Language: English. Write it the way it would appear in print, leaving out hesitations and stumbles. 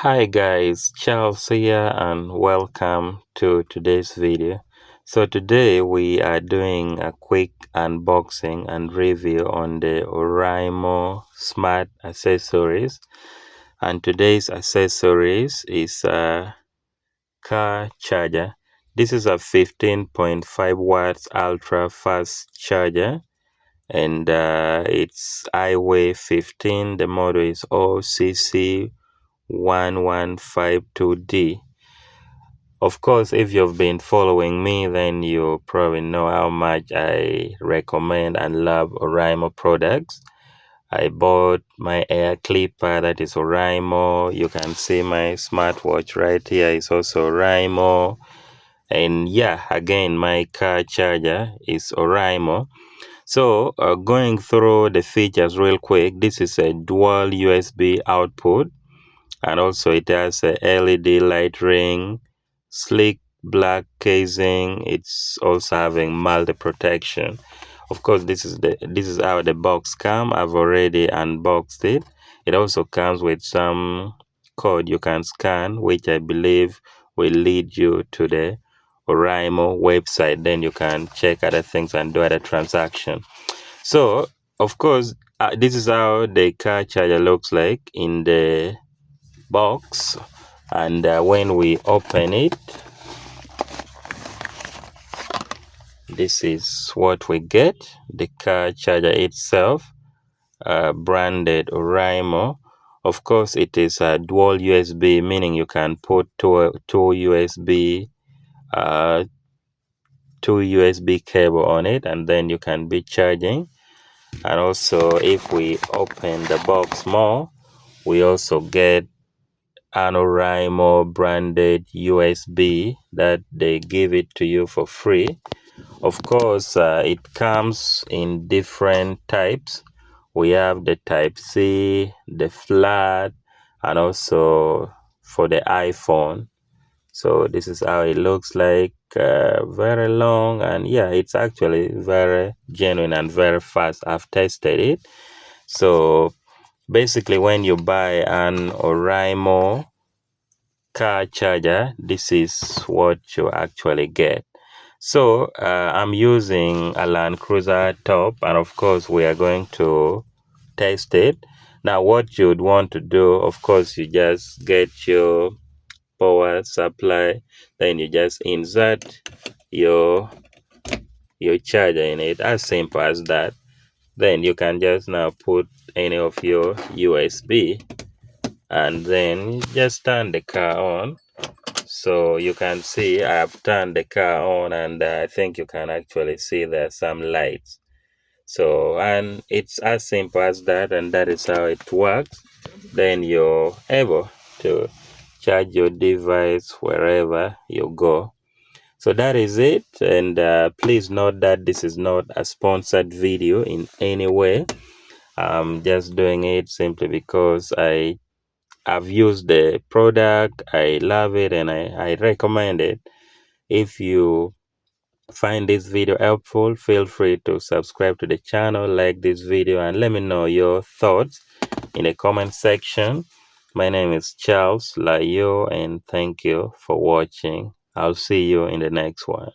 Hi guys, Charles here and welcome to today's video. So today we are doing a quick unboxing and review on the Oraimo smart accessories, and today's accessories is a car charger. This is a 15.5 watts ultra fast charger, and it's iWay 15. The model is OCC1152D. Of course, if you've been following me, then you probably know how much I recommend and love Oraimo products. I bought my air clipper, that is Oraimo. You can see my smartwatch right here is also Oraimo. And yeah, again, my car charger is Oraimo. So going through the features real quick, this is a dual USB output, and also it has a LED light ring, sleek black casing. It's also having multi protection. Of course, this is how the box comes. I've already unboxed it. It also comes with some code you can scan, which I believe will lead you to the Oraimo website. Then you can check other things and do other transactions. So, of course, this is how the car charger looks like in the box, and when we open it, this is what we get. The car charger itself, branded Oraimo. Of course, it is a dual USB, meaning you can put two USB cable on it, and then you can be charging. And also, if we open the box more, we also get an Oraimo branded USB that they give it to you for free. Of course, it comes in different types. We have the type C, the flat, and also for the iPhone. So this is how it looks like. Very long, and yeah, it's actually very genuine and very fast. I've tested it. So basically, when you buy an Oraimo car charger, this is what you actually get. So I'm using a Land Cruiser top, and of course we are going to test it. Now what you'd want to do, of course, you just get your power supply, then you just insert your charger in it, as simple as that. Then you can just now put any of your USB, and then you just turn the car on. So you can see I have turned the car on, and I think you can actually see there's some lights. So, and it's as simple as that, and that is how it works. Then you're able to charge your device wherever you go. So that is it, and please note that this is not a sponsored video in any way. I'm just doing it simply because I've used the product, I love it, and I recommend it. If you find this video helpful, feel free to subscribe to the channel, like this video, and let me know your thoughts in the comment section. My name is Charles Layo, and thank you for watching. I'll see you in the next one.